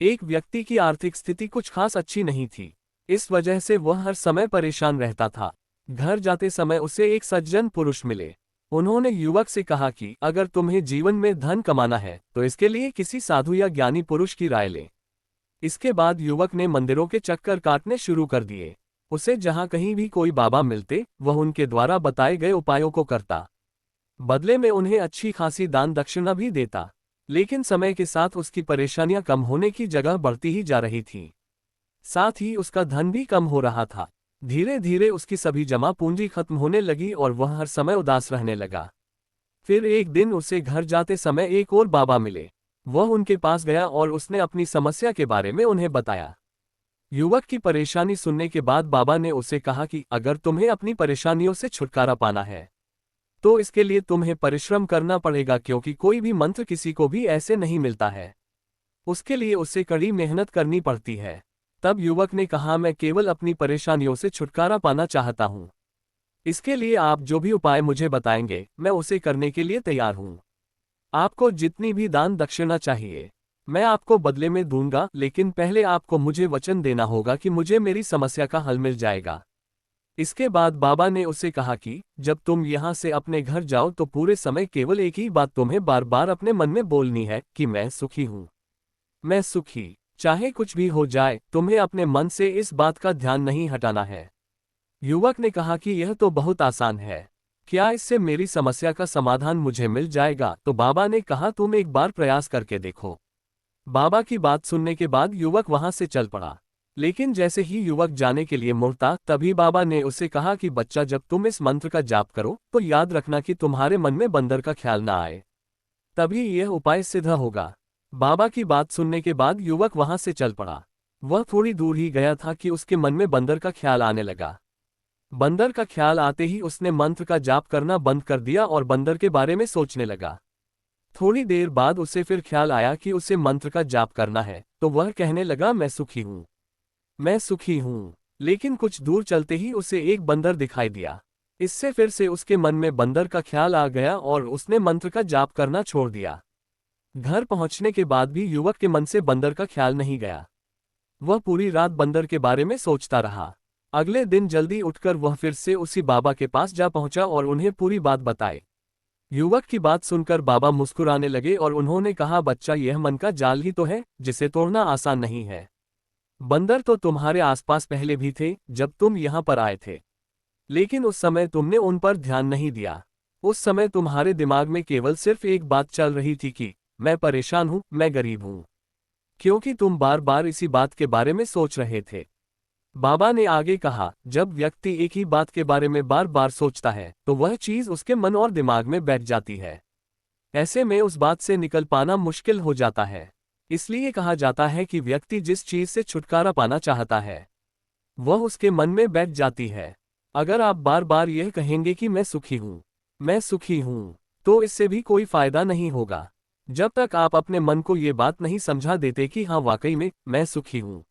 एक व्यक्ति की आर्थिक स्थिति कुछ खास अच्छी नहीं थी। इस वजह से वह हर समय परेशान रहता था। घर जाते समय उसे एक सज्जन पुरुष मिले। उन्होंने युवक से कहा कि अगर तुम्हें जीवन में धन कमाना है तो इसके लिए किसी साधु या ज्ञानी पुरुष की राय ले। इसके बाद युवक ने मंदिरों के चक्कर काटने शुरू कर दिए। उसे जहां कहीं भी कोई बाबा मिलते वह उनके द्वारा बताए गए उपायों को करता। बदले में उन्हें अच्छी खासी दान दक्षिणा भी देता। लेकिन समय के साथ उसकी परेशानियां कम होने की जगह बढ़ती ही जा रही थी। साथ ही उसका धन भी कम हो रहा था। धीरे धीरे उसकी सभी जमा पूंजी खत्म होने लगी और वह हर समय उदास रहने लगा। फिर एक दिन उसे घर जाते समय एक और बाबा मिले। वह उनके पास गया और उसने अपनी समस्या के बारे में उन्हें बताया। युवक की परेशानी सुनने के बाद बाबा ने उसे कहा कि अगर तुम्हें अपनी परेशानियों से छुटकारा पाना है तो इसके लिए तुम्हें परिश्रम करना पड़ेगा, क्योंकि कोई भी मंत्र किसी को भी ऐसे नहीं मिलता है। उसके लिए उसे कड़ी मेहनत करनी पड़ती है। तब युवक ने कहा, मैं केवल अपनी परेशानियों से छुटकारा पाना चाहता हूँ। इसके लिए आप जो भी उपाय मुझे बताएंगे मैं उसे करने के लिए तैयार हूँ। आपको जितनी भी दान दक्षिणा चाहिए मैं आपको बदले में दूंगा, लेकिन पहले आपको मुझे वचन देना होगा कि मुझे मेरी समस्या का हल मिल जाएगा। इसके बाद बाबा ने उसे कहा कि जब तुम यहाँ से अपने घर जाओ तो पूरे समय केवल एक ही बात तुम्हें बार बार अपने मन में बोलनी है कि मैं सुखी हूँ, मैं सुखी। चाहे कुछ भी हो जाए तुम्हें अपने मन से इस बात का ध्यान नहीं हटाना है। युवक ने कहा कि यह तो बहुत आसान है, क्या इससे मेरी समस्या का समाधान मुझे मिल जाएगा? तो बाबा ने कहा, तुम एक बार प्रयास करके देखो। बाबा की बात सुनने के बाद युवक वहां से चल पड़ा। लेकिन जैसे ही युवक जाने के लिए मुड़ता तभी बाबा ने उसे कहा कि बच्चा, जब तुम इस मंत्र का जाप करो तो याद रखना कि तुम्हारे मन में बंदर का ख्याल ना आए, तभी यह उपाय सिद्ध होगा। बाबा की बात सुनने के बाद युवक वहां से चल पड़ा। वह थोड़ी दूर ही गया था कि उसके मन में बंदर का ख्याल आने लगा। बंदर का ख्याल आते ही उसने मंत्र का जाप करना बंद कर दिया और बंदर के बारे में सोचने लगा। थोड़ी देर बाद उसे फिर ख्याल आया कि उसे मंत्र का जाप करना है, तो वह कहने लगा, मैं सुखी हूँ, मैं सुखी हूँ। लेकिन कुछ दूर चलते ही उसे एक बंदर दिखाई दिया। इससे फिर से उसके मन में बंदर का ख्याल आ गया और उसने मंत्र का जाप करना छोड़ दिया। घर पहुंचने के बाद भी युवक के मन से बंदर का ख्याल नहीं गया। वह पूरी रात बंदर के बारे में सोचता रहा। अगले दिन जल्दी उठकर वह फिर से उसी बाबा के पास जा पहुंचा और उन्हें पूरी बात बताई। युवक की बात सुनकर बाबा मुस्कुराने लगे और उन्होंने कहा, बच्चा, यह मन का जाल ही तो है जिसे तोड़ना आसान नहीं है। बंदर तो तुम्हारे आसपास पहले भी थे जब तुम यहाँ पर आए थे, लेकिन उस समय तुमने उन पर ध्यान नहीं दिया। उस समय तुम्हारे दिमाग में केवल सिर्फ एक बात चल रही थी कि मैं परेशान हूँ, मैं गरीब हूँ, क्योंकि तुम बार बार इसी बात के बारे में सोच रहे थे। बाबा ने आगे कहा, जब व्यक्ति एक ही बात के बारे में बार बार सोचता है तो वह चीज उसके मन और दिमाग में बैठ जाती है। ऐसे में उस बात से निकल पाना मुश्किल हो जाता है। इसलिए कहा जाता है कि व्यक्ति जिस चीज से छुटकारा पाना चाहता है वह उसके मन में बैठ जाती है। अगर आप बार बार यह कहेंगे कि मैं सुखी हूँ, मैं सुखी हूँ, तो इससे भी कोई फायदा नहीं होगा। जब तक आप अपने मन को ये बात नहीं समझा देते कि हाँ, वाकई में मैं सुखी हूँ,